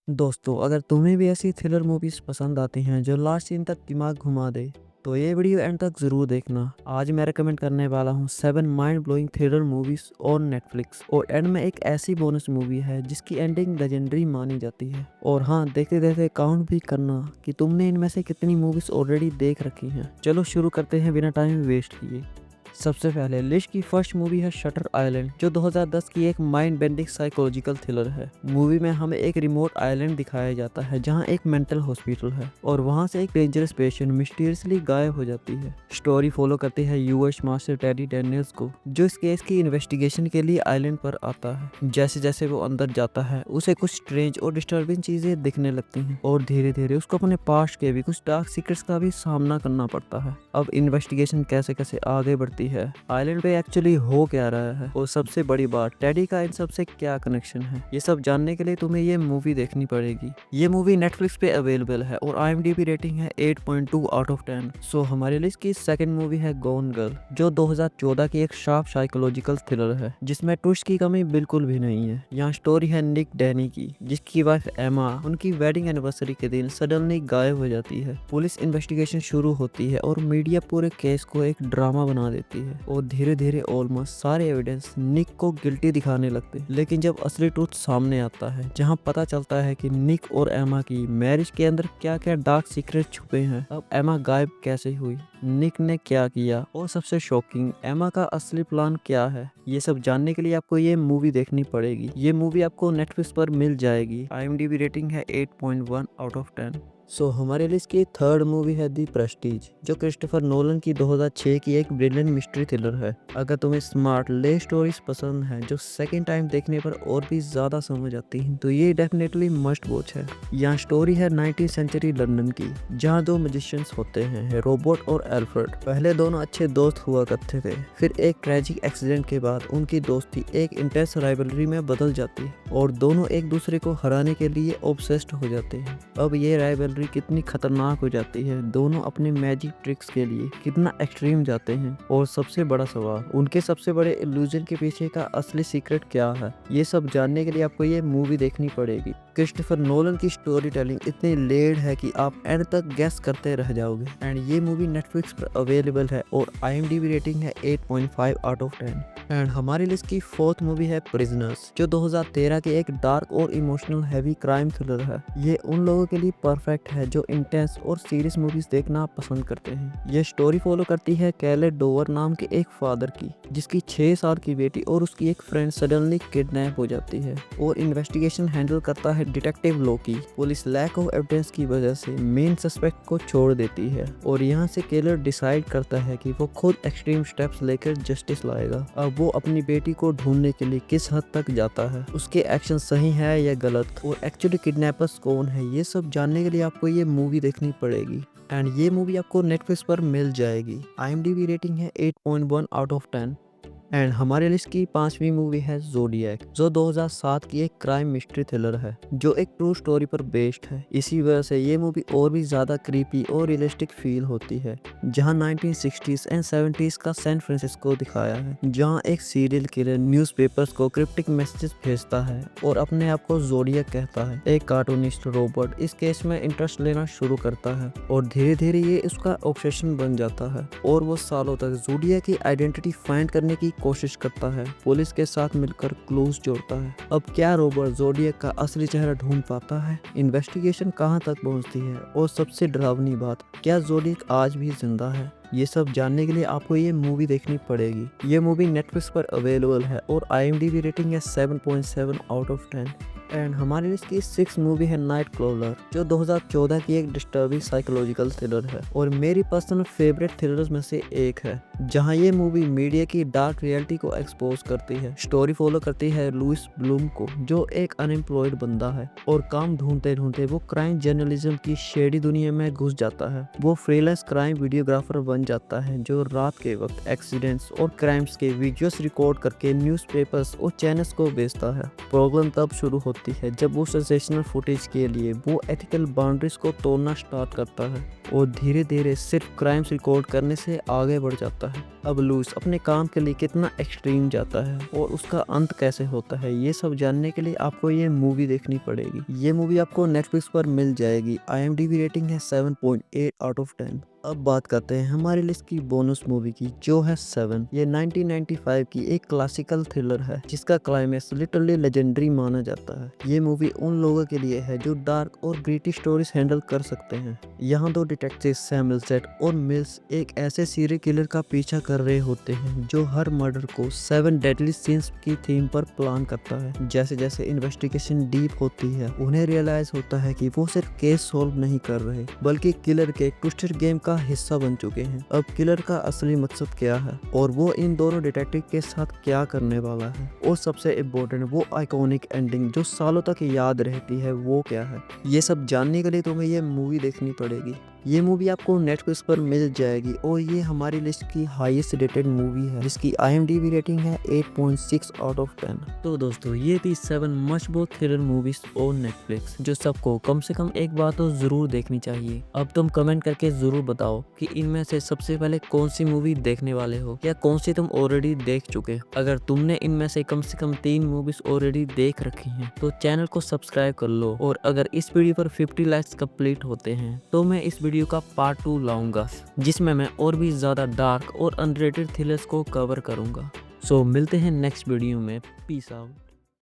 दोस्तों, अगर तुम्हें भी ऐसी थ्रिलर मूवीज़ पसंद आती हैं जो लास्ट सीन तक दिमाग घुमा दे, तो ये वीडियो एंड तक ज़रूर देखना। आज मैं रेकमेंड करने वाला हूँ 7 mind blowing thriller movies on Netflix. और एंड में एक ऐसी बोनस मूवी है जिसकी एंडिंग लेजेंडरी मानी जाती है। और हाँ, देखते देखते काउंट भी करना कि तुमने इनमें से कितनी मूवीज़ ऑलरेडी देख रखी हैं। चलो शुरू करते हैं बिना टाइम वेस्ट किए। सबसे पहले लिस्ट की फर्स्ट मूवी है शटर आइलैंड, जो 2010 की एक माइंड बेंडिंग साइकोलॉजिकल थ्रिलर है। मूवी में हमें एक रिमोट आइलैंड दिखाया जाता है जहां एक मेंटल हॉस्पिटल है और वहां से एक डेंजरस पेशेंट मिस्टीरियसली गायब हो जाती है। स्टोरी फॉलो करती है यूएस मास्टर टेडी डेनियल्स को, जो इस केस की इन्वेस्टिगेशन के लिए आइलैंड पर आता है। जैसे जैसे वो अंदर जाता है उसे कुछ स्ट्रेंज और डिस्टर्बिंग चीजें दिखने लगती हैं और धीरे धीरे उसको अपने पास्ट के भी कुछ डार्क सीक्रेट्स का भी सामना करना पड़ता है। अब इन्वेस्टिगेशन कैसे कैसे आगे बढ़ती है, आइलैंड पे एक्चुअली हो क्या रहा है, और सबसे बड़ी बात टेडी का इन सब से क्या कनेक्शन है, ये सब जानने के लिए तुम्हें ये मूवी देखनी पड़ेगी। ये मूवी नेटफ्लिक्स पे अवेलेबल है और IMDb रेटिंग है 8.2 आउट ऑफ 10। सो हमारी लिस्ट की सेकंड मूवी है गॉन गर्ल, जो 2014 की एक शार्प साइकोलॉजिकल थ्रिलर है जिसमें ट्विस्ट की कमी बिल्कुल भी नहीं है। यहाँ स्टोरी है निक डैनी की, जिसकी वाइफ एमा उनकी वेडिंग एनिवर्सरी के दिन सडनली गायब हो जाती है। पुलिस इन्वेस्टिगेशन शुरू होती है और मीडिया पूरे केस को एक ड्रामा बना देती है और धीरे धीरे ऑलमोस्ट सारे एविडेंस निक को गिल्टी दिखाने लगते हैं। लेकिन जब असली ट्रूथ सामने आता है, जहां पता चलता है कि निक और एमा की मैरिज के अंदर क्या क्या डार्क सीक्रेट छुपे हैं, अब एमा गायब कैसे हुई, निक ने क्या किया, और सबसे शॉकिंग एमा का असली प्लान क्या है, ये सब जानने के लिए आपको ये मूवी देखनी पड़ेगी। ये मूवी आपको नेटफ्लिक्स पर मिल जाएगी। IMDb रेटिंग है 8.1 आउट ऑफ 10। सो हमारे लिस्ट की थर्ड मूवी है दी प्रेस्टीज, जो क्रिस्टोफर नोलन की 2006 की एक ब्रिलियंट मिस्ट्री थ्रिलर है। अगर तुम्हें स्मार्ट ले स्टोरीज पसंद हैं जो सेकंड टाइम देखने पर और भी ज्यादा समझ आती हैं, तो ये डेफिनेटली मस्ट वॉच है। यहाँ स्टोरी है 19th सेंचुरी लंदन की, जहाँ दो मैजिशियंस होते हैं, रोबोट और एल्फ्रेड। पहले दोनों अच्छे दोस्त हुआ करते थे, फिर एक ट्रेजिक एक्सीडेंट के बाद उनकी दोस्ती एक इंटेंस राइवलरी में बदल जाती है और दोनों एक दूसरे को हराने के लिए ऑब्सेस्ड हो जाते हैं। अब ये राइवलरी कितनी खतरनाक हो जाती है, दोनों अपने मैजिक ट्रिक्स के लिए कितना एक्सट्रीम जाते हैं, और सबसे बड़ा सवाल, उनके सबसे बड़े इल्यूजन के पीछे का असली सीक्रेट क्या है, ये सब जानने के लिए आपको ये मूवी देखनी पड़ेगी। क्रिस्टोफर नोलन की स्टोरी टेलिंग इतनी लेड है कि आप एंड तक गैस करते रह जाओगे। एंड ये मूवी नेटफ्लिक्स पर अवेलेबल है और IMDb रेटिंग है 8.5 आउट ऑफ 10। एंड हमारी लिस्ट की फोर्थ मूवी है प्रिजनर्स, जो 2013 के एक डार्क और इमोशनल हैवी क्राइम थ्रिलर है। ये उन लोगों के लिए परफेक्ट है जो इंटेंस और सीरियस मूवीज देखना पसंद करते हैं। ये स्टोरी फॉलो करती है कैले डोवर नाम के एक फादर की, जिसकी 6 साल की बेटी और उसकी एक फ्रेंड सडनली किडनैप हो जाती है, और इन्वेस्टिगेशन हैंडल करता है detective Loki. Police lack of evidence की वजह से मेन सस्पेक्ट को छोड़ देती है और यहाँ से किलर डिसाइड करता है कि वो खुद एक्सट्रीम स्टेप्स लेकर जस्टिस लाएगा। अब वो अपनी बेटी को ढूंढने के लिए किस हद तक जाता है, उसके एक्शन सही है या गलत, और एक्चुअली किडनैपर्स कौन है, ये सब जानने के लिए आपको ये मूवी देखनी पड़ेगी। एंड ये मूवी आपको नेटफ्लिक्स पर मिल जाएगी। IMDb रेटिंग है 8.1 आउट ऑफ 10। एंड हमारे लिस्ट की पांचवी मूवी है ज़ोडिएक, जो 2007 की एक क्राइम मिस्ट्री थ्रिलर है जो एक ट्रू स्टोरी पर बेस्ड है। इसी वजह से ये मूवी और भी ज्यादा क्रीपी और रियलिस्टिक फील होती है। जहां 1960s एंड 70s का सैन फ्रांसिस्को दिखाया है, जहां एक सीरियल किलर न्यूज़पेपर्स को क्रिप्टिक मैसेजेस भेजता है और अपने आप को ज़ोडिएक कहता है। एक कार्टूनिस्ट रोबोट इस केस में इंटरेस्ट लेना शुरू करता है और धीरे धीरे ये उसका ऑब्सेशन बन जाता है, और वो सालों तक ज़ोडिएक की आइडेंटिटी फाइंड करने की कोशिश करता है, पुलिस के साथ मिलकर क्लूज जोड़ता है। अब क्या रोबोट ज़ोडिएक का असली चेहरा ढूंढ पाता है, इन्वेस्टिगेशन कहां तक पहुंचती है, और सबसे डरावनी बात, क्या ज़ोडिएक आज भी जिंदा है, ये सब जानने के लिए आपको ये मूवी देखनी पड़ेगी। ये मूवी नेटफ्लिक्स पर अवेलेबल है और IMDb रेटिंग है 7.7 आउट ऑफ 10। एंड हमारी लिस्ट की 6th मूवी है नाइट क्रोलर, जो 2014 की एक डिस्टर्बिंग साइकोलॉजिकल थ्रिलर है और मेरी पर्सनल फेवरेट थ्रिलर्स में से एक है, जहां ये मूवी मीडिया की डार्क रियलिटी को एक्सपोज करती है। स्टोरी फॉलो करती है लुइस ब्लूम को, जो एक अनएम्प्लॉयड बंदा है और काम ढूंढते ढूंढते वो क्राइम जर्नलिज्म की शेडी दुनिया में घुस जाता है। वो फ्रीलांस क्राइम वीडियोग्राफर बन जाता है जो रात के वक्त एक्सीडेंट्स और क्राइम्स के वीडियोस रिकॉर्ड करके न्यूज़पेपर्स और चैनल्स को बेचता है। प्रॉब्लम तब शुरू होती है जब वो सेंसेशनल फुटेज के लिए वो एथिकल बाउंड्रीज को तोड़ना स्टार्ट करता है। और धीरे धीरे सिर्फ क्राइम्स रिकॉर्ड करने से आगे बढ़ जाता है। अब लुइस अपने काम के लिए कितना एक्सट्रीम जाता है और उसका अंत कैसे होता है, ये सब जानने के लिए आपको ये मूवी देखनी पड़ेगी। ये मूवी आपको नेटफ्लिक्स पर मिल जाएगी। IMDb रेटिंग है 7.8 आउट ऑफ 10। अब बात करते हैं हमारी लिस्ट की बोनस मूवी की, जो है 7। ये 1995 की एक क्लासिकल थ्रिलर है जिसका क्लाइमेक्स लिटरली लेजेंडरी माना जाता है। ये मूवी उन लोगों के लिए है जो डार्क और ब्रिटिश स्टोरीज हैंडल कर सकते हैं। यहाँ दो डिटेक्टिव सैमुअल सेट और मिल्स एक ऐसे सीरियल किलर का पीछा कर रहे होते हैं जो हर मर्डर को 7 डेडली सिंस की थीम पर प्लान करता है। जैसे जैसे इन्वेस्टिगेशन डीप होती है उन्हें रियलाइज होता है कि वो सिर्फ केस सॉल्व नहीं कर रहे बल्कि किलर के ट्विस्टेड गेम का हिस्सा बन चुके हैं। अब किलर का असली मकसद क्या है और वो इन दोनों डिटेक्टिव के साथ क्या करने वाला है, और सबसे इम्पोर्टेंट वो आइकॉनिक एंडिंग जो सालों तक याद रहती है वो क्या है। ये सब जानने के लिए तुम्हें ये मूवी देखनी पड़ेगी। ये मूवी आपको नेटफ्लिक्स पर मिल जाएगी और ये हमारी लिस्ट की हाईएस्ट रेटेड मूवी है जिसकी IMDb रेटिंग है 8.6 आउट ऑफ 10। तो दोस्तों ये थी 7 must watch thriller movies on Netflix जो सबको कम से कम एक बार तो जरूर देखनी चाहिए। अब तुम कमेंट करके जरूर बताओ कि इनमें से सबसे पहले कौन सी मूवी देखने वाले हो या कौन सी तुम ऑलरेडी देख चुके। अगर तुमने इनमें से कम 3 मूवीज ऑलरेडी देख रखी हैं तो चैनल को सब्सक्राइब कर लो, और अगर इस वीडियो पर 50 लाइक्स कंप्लीट होते हैं तो मैं इस वीडियो का पार्ट 2 लाऊंगा जिसमें मैं और भी ज्यादा डार्क और अनरेटेड थ्रिलर्स को कवर करूंगा। सो मिलते हैं नेक्स्ट वीडियो में। Peace out.